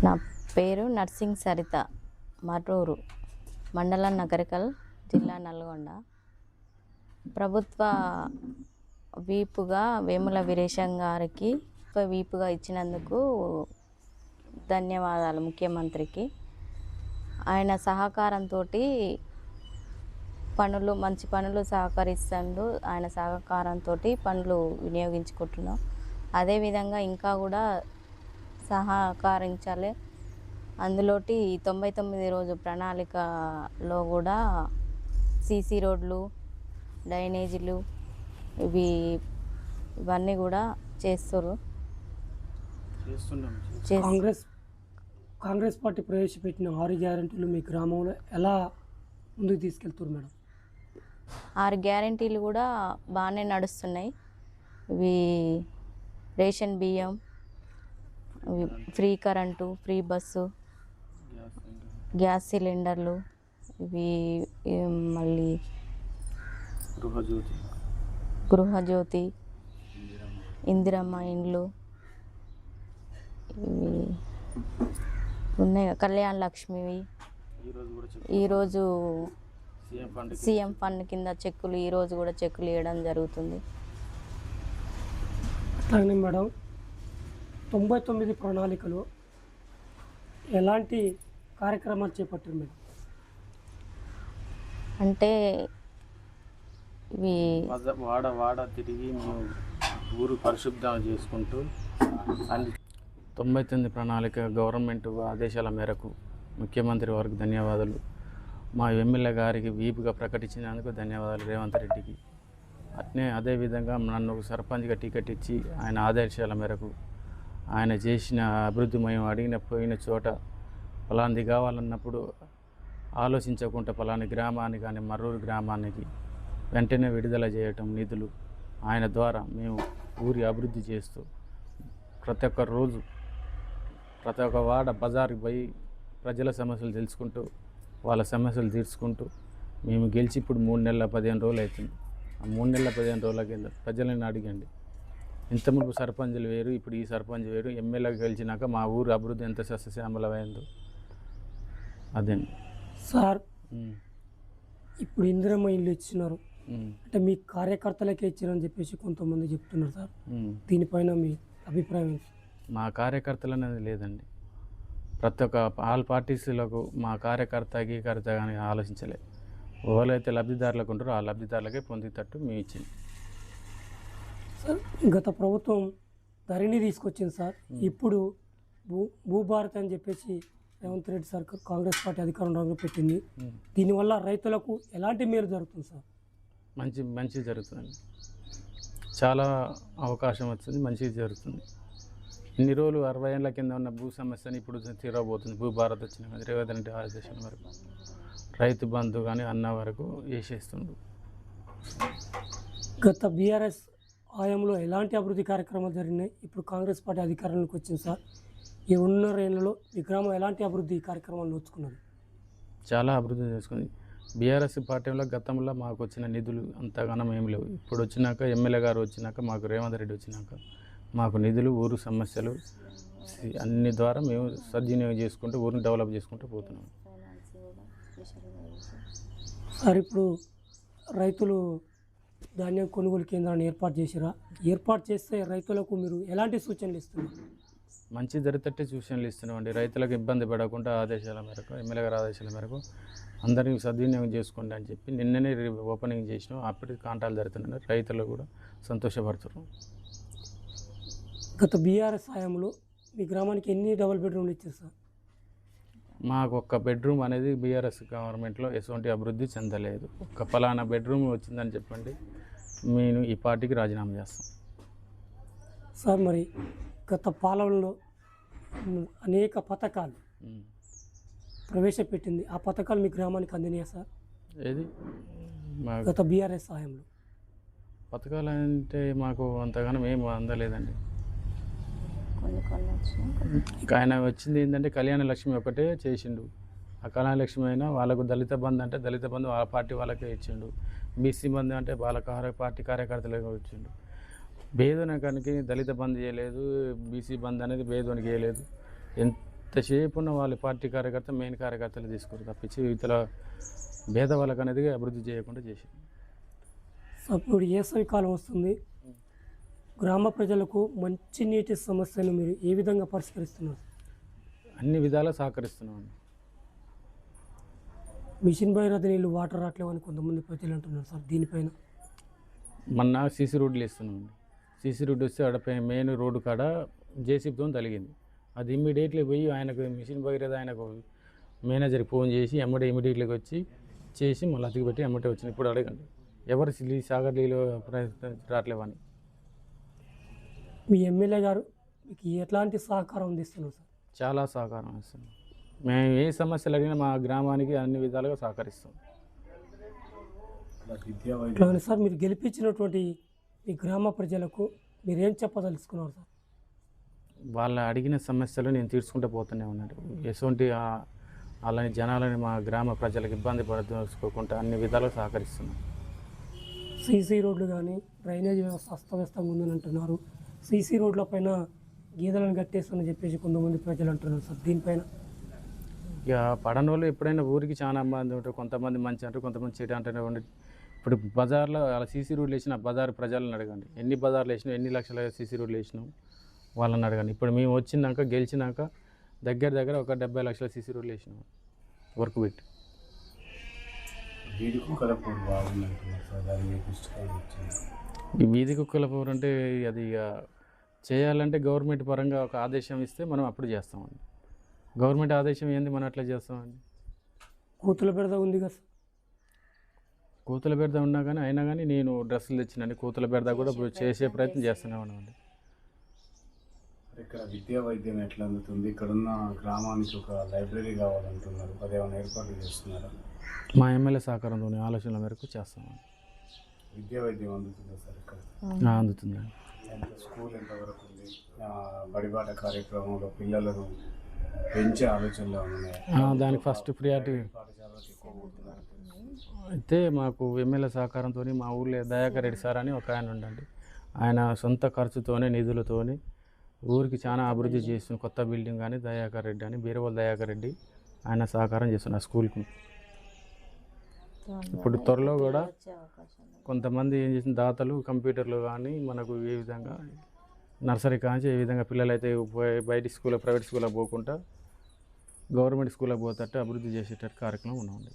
నా పేరు నర్సింగ్ సరిత, మర్రూరు మండలం నగరికల్, జిల్లా నల్గొండ. ప్రభుత్వ వీపుగా వేముల వీరేశం గారికి వీపుగా ఇచ్చినందుకు ధన్యవాదాలు ముఖ్యమంత్రికి. ఆయన సహకారంతో మంచి పనులు సహకరిస్తుండు. ఆయన సహకారంతో పనులు వినియోగించుకుంటున్నాం. అదేవిధంగా ఇంకా కూడా సహకరించాలి. అందులోటి 99 రోజు ప్రణాళికలో కూడా సీసీ రోడ్లు, డ్రైనేజీలు ఇవన్నీ కూడా చేస్తారు. కాంగ్రెస్ పార్టీ ప్రవేశపెట్టిన 6 గ్యారెంటీలు మీ గ్రామంలో ఎలా ముందుకు తీసుకెళ్తారు మేడం? 6 గ్యారెంటీలు కూడా బాగానే నడుస్తున్నాయి. ఇవి రేషన్ బియ్యం, free current, free bus, gas సిలిండర్లు, ఇవి మళ్ళీ గృహజ్యోతి, ఇందిరమ్మ ఇండ్లు, ఇవి ఉన్నాయి. కళ్యాణ లక్ష్మివి ఈరోజు సీఎం ఫండ్ కింద చెక్కులు ఈరోజు కూడా చెక్కులు ఇవ్వడం జరుగుతుంది. అట్లాగే మేడం 99 ప్రణాళికలు ఎలాంటి కార్యక్రమాలు చేపట్టారు మేడం? అంటే ఇవి వాడ తిరిగి మేము ఊరు పరిశుభ్రం చేసుకుంటూ 99 ప్రణాళిక గవర్నమెంట్ ఆదేశాల మేరకు ముఖ్యమంత్రి వారికి ధన్యవాదాలు. మా ఎమ్మెల్యే గారికి వీపుగా ప్రకటించినందుకు ధన్యవాదాలు రేవంత్ రెడ్డికి. అదేవిధంగా నన్ను సర్పంచ్గా టికెట్ ఇచ్చి ఆయన ఆదేశాల మేరకు ఆయన చేసిన అభివృద్ధి మేము పోయిన చోట పలాంది కావాలన్నప్పుడు ఆలోచించకుండా పలాని గ్రామానికి కానీ మర్రూరు గ్రామానికి వెంటనే విడుదల చేయటం నిధులు ఆయన ద్వారా మేము ఊరి అభివృద్ధి చేస్తూ ప్రతి ఒక్క రోజు ప్రతి ఒక్క వాడ బజార్కి పోయి ప్రజల సమస్యలు తెలుసుకుంటూ వాళ్ళ సమస్యలు తీర్చుకుంటూ మేము గెలిచి ఇప్పుడు 3 నెలల 15 రోజులు అవుతుంది. ఆ 3 నెలల 15 రోజుల కింద ప్రజలను అడిగండి. ఇంతకుముందు సర్పంచులు వేరు, ఇప్పుడు ఈ సర్పంచ్ వేరు. ఎమ్మెల్యేగా గెలిచినాక మా ఊరు అభివృద్ధి ఎంత సస్యశ్యామలమైందో అదే సార్. ఇప్పుడు ఇందిరమ్మ ఇల్లు ఇచ్చినారు అంటే మీ కార్యకర్తలకే ఇచ్చారని చెప్పేసి కొంతమంది చెప్తున్నారు సార్. దీనిపైన మీ అభిప్రాయం? మా కార్యకర్తలు అనేది లేదండి. ప్రతి ఒక్క ఆల్ పార్టీస్లకు మా కార్యకర్త గీకర్త కానీ ఆలోచించలే. ఎవరైతే లబ్ధిదారులకు ఉంటారో ఆ లబ్ధిదారులకే పొందేటట్టు మేము ఇచ్చింది సార్. గత ప్రభుత్వం ధరణి తీసుకొచ్చింది సార్. ఇప్పుడు భూభారత్ అని చెప్పేసి రేవంత్ రెడ్డి సార్ కాంగ్రెస్ పార్టీ అధికారంలో పెట్టింది. దీనివల్ల రైతులకు ఎలాంటి మేలు జరుగుతుంది సార్? మంచి జరుగుతుందండి. చాలా అవకాశం వచ్చింది, మంచిగా జరుగుతుంది. ఇన్ని రోజులు 60 ఏళ్ళ కింద ఉన్న భూ సమస్యని ఇప్పుడు తీరబోతుంది. భూభారత్ వచ్చిన రేవంత్ రెడ్డి ఆదేశాల వరకు రైతు బంధు కానీ అన్న వరకు వేసేస్తుండు. గత బీఆర్ఎస్ హయాంలో ఎలాంటి అభివృద్ధి కార్యక్రమాలు జరిగినాయి? ఇప్పుడు కాంగ్రెస్ పార్టీ అధికారంలోకి వచ్చింది సార్. ఈ 2.5 ఏళ్లలో ఈ గ్రామం ఎలాంటి అభివృద్ధి కార్యక్రమాలు నోచుకున్నది? చాలా అభివృద్ధి చేసుకుంది. బీఆర్ఎస్ పార్టీలో గతంలో మాకు వచ్చిన నిధులు అంతగానం ఏం లేవు. ఇప్పుడు వచ్చినాక ఎమ్మెల్యే గారు వచ్చినాక మాకు రేవంత్ రెడ్డి వచ్చినాక మాకు నిధులు, ఊరు సమస్యలు అన్ని ద్వారా మేము సద్వినియోగం చేసుకుంటూ ఊరిని డెవలప్ చేసుకుంటూ పోతున్నాం సార్. ఇప్పుడు రైతులు ధాన్యం కొనుగోలు కేంద్రాన్ని ఏర్పాటు చేసిరా? ఏర్పాటు చేస్తే రైతులకు మీరు ఎలాంటి సూచనలు ఇస్తున్నారు? మంచి ధరతట్టే సూచనలు ఇస్తున్నామండి. రైతులకు ఇబ్బంది పడకుండా ఆదేశాల మేరకు ఎమ్మెల్యే గారి ఆదేశాల మేరకు అందరినీ సద్వినియోగం చేసుకోండి అని చెప్పి నిన్ననే ఓపెనింగ్ చేసినాం. అప్పటికి కాంటాలు జరుగుతున్నాయి. రైతులు కూడా సంతోషపడుతున్నారు. గత బీఆర్ఎస్ హయాంలో మీ గ్రామానికి ఎన్ని డబుల్ బెడ్రూమ్లు ఇచ్చారు సార్? మాకు ఒక్క బెడ్రూమ్ అనేది బీఆర్ఎస్ గవర్నమెంట్లో ఎటువంటి అభివృద్ధి చెందలేదు. ఒక్క ఫలానా బెడ్రూమ్ వచ్చిందని చెప్పండి, మేము ఈ పార్టీకి రాజీనామా చేస్తాం సార్. మరి గత పాలనలో అనేక పథకాలు ప్రవేశపెట్టింది. ఆ పథకాలు మీ గ్రామానికి అందినాయా సార్? ఏది గత బీఆర్ఎస్ హయాంలో పథకాలు అంటే మాకు అంతగానో ఏమి అందలేదండి. ఇక ఆయన వచ్చింది ఏంటంటే కళ్యాణ లక్ష్మి ఒకటే చేసిండు. ఆ కళ్యాణ లక్ష్మి అయినా వాళ్ళకు దళిత బంధు అంటే దళిత బంధు ఆ పార్టీ వాళ్ళకే ఇచ్చిండు. బీసీ బంధు అంటే వాళ్ళ పార్టీ కార్యకర్తలకు ఇచ్చిండు. భేదనకానికి దళిత బంధు చేయలేదు, బీసీ బంధు అనేది భేదోనికి చేయలేదు. ఎంత ఎంతసేపు ఉన్న వాళ్ళ పార్టీ కార్యకర్త మెయిన్ కార్యకర్తలు తీసుకురు తప్పించి ఇతర భేద వాళ్ళకి అనేది అభివృద్ధి చేయకుండా చేసి. ఇప్పుడు వేసవి కాలం వస్తుంది, గ్రామ ప్రజలకు మంచి నీటి సమస్యను మీరు ఏ విధంగా పరిష్కరిస్తున్నారు? అన్ని విధాలా సహకరిస్తున్నాం. మిషన్ భగీరథ నీళ్ళు వాటర్ రావట్లేవని కొంతమంది ప్రజలు అంటున్నారు సార్, దీనిపైన? మొన్న సీసీ రోడ్లు వేస్తున్నాం. సీసీ రోడ్డు వస్తే ఆడ మెయిన్ రోడ్డు కాడ జేసీబీతో తగిలింది. అది ఇమ్మీడియట్లీ పోయి ఆయనకు మిషన్ భగీరథ ఆయనకు మేనేజర్కి ఫోన్ చేసి ఇమ్మీడియట్లీకి వచ్చి చేసి మళ్ళీ అతికి పెట్టి ఎమ్మటే వచ్చింది. ఇప్పుడు అడగండి ఎవరు సాగర్ నీళ్ళు రావట్లేవని. మీ ఎమ్మెల్యే గారు మీకు ఎట్లాంటి సహకారం అందిస్తున్నారు సార్? చాలా సహకారం ఇస్తున్నాం. మేము ఏ సమస్యలు అడిగినా మా గ్రామానికి అన్ని విధాలుగా సహకరిస్తాం. ఇట్లా సార్ మీరు గెలిపించినటువంటి మీ గ్రామ ప్రజలకు మీరేం చెప్పదలుచుకున్నారు సార్? వాళ్ళ అడిగిన సమస్యలు నేను తీర్చుకుంటూ పోతూనే ఉన్నాడు. ఎటువంటి అలాని జనాలని మా గ్రామ ప్రజలకు ఇబ్బంది పడుకోకుండా అన్ని విధాలుగా సహకరిస్తున్నాం. సీసీ రోడ్లు కానీ డ్రైనేజ్ వ్యవస్థ అస్తవ్యస్తంగా ఉందని అంటున్నారు. సీసీ రోడ్ల పైన గీదలను కట్టేస్తామని చెప్పేసి కొంతమంది ప్రజలు అంటున్నారు సార్, దీనిపైన? ఇక పడనోళ్ళు ఎప్పుడైనా ఊరికి చాలా మంది ఉంటారు, కొంతమంది మంచి అంటారు, కొంతమంది చెడు అంటూనే ఉండి. ఇప్పుడు బజార్లో అలా సీసీ రోడ్లు వేసిన బజార్ ప్రజలను అడగండి, ఎన్ని బజార్లు వేసినాం, ఎన్ని లక్షల సీసీ రోడ్లు వేసినాం వాళ్ళని అడగండి. ఇప్పుడు మేము వచ్చినాక గెలిచినాక దగ్గర ఒక 70 లక్షల సీసీ రోడ్లు వేసినాం వర్క్ పెట్టి. ఈ వీధి కుక్కల పవర్ అంటే అది ఇక చేయాలంటే గవర్నమెంట్ పరంగా ఒక ఆదేశం ఇస్తే మనం అప్పుడు చేస్తామండి. గవర్నమెంట్ ఆదేశం ఏంది మనం అట్లా చేస్తామండి. కూతుల బెడద ఉంది కదా సార్? కూతుల బెడద ఉన్నా కానీ అయినా కానీ నేను డ్రెస్సులు తెచ్చినండి, కూతుల బెడద కూడా చేసే ప్రయత్నం చేస్తూనే ఉన్నామండి. ఇక్కడ విద్యా వైద్యం ఎట్లా అందుతుంది? ఇక్కడున్న గ్రామానికి ఒక లైబ్రరీ కావాలంటున్నారు, అదేమైనా ఏర్పాట్లు చేస్తున్నారా? మా ఎమ్మెల్యే సహకారంతో ఆలోచనల మేరకు చేస్తామండి. విద్యా వైద్యం అందుతుందా సార్ ఇక్కడ? అందుతుందండి. స్కూల్ ఎంతవరకు ఉంది? బడిబాట కార్యక్రమంలో పిల్లలను పెంచే ఆలోచనలో ఉన్నాయి. దానికి ఫస్ట్ ప్రియారిటీ పాఠశాలకు ఎక్కువ పోతున్నారు. అయితే మాకు ఎమ్మెల్యే సహకారంతో మా ఊళ్ళో దయాకర్ రెడ్డి సార్ అని ఒక ఆయన ఉండండి, ఆయన సొంత ఖర్చుతోనే నిధులతోని ఊరికి చాలా అభివృద్ధి చేస్తున్న కొత్త బిల్డింగ్ కానీ దయాకర్ రెడ్డి అని బీరవల్ దయాకర్ రెడ్డి ఆయన సహకారం చేస్తున్నారు స్కూల్కి. ఇప్పుడు త్వరలో కూడా కొంతమంది ఏం చేసిన దాతలు కంప్యూటర్లు కానీ మనకు ఏ విధంగా నర్సరీ కాంచి ఏ విధంగా పిల్లలైతే బయట స్కూల్ ప్రైవేట్ స్కూల్లో పోకుండా గవర్నమెంట్ స్కూల్లో పోతట్టు అభివృద్ధి చేసేటట్టు కార్యక్రమం ఉన్నామండి.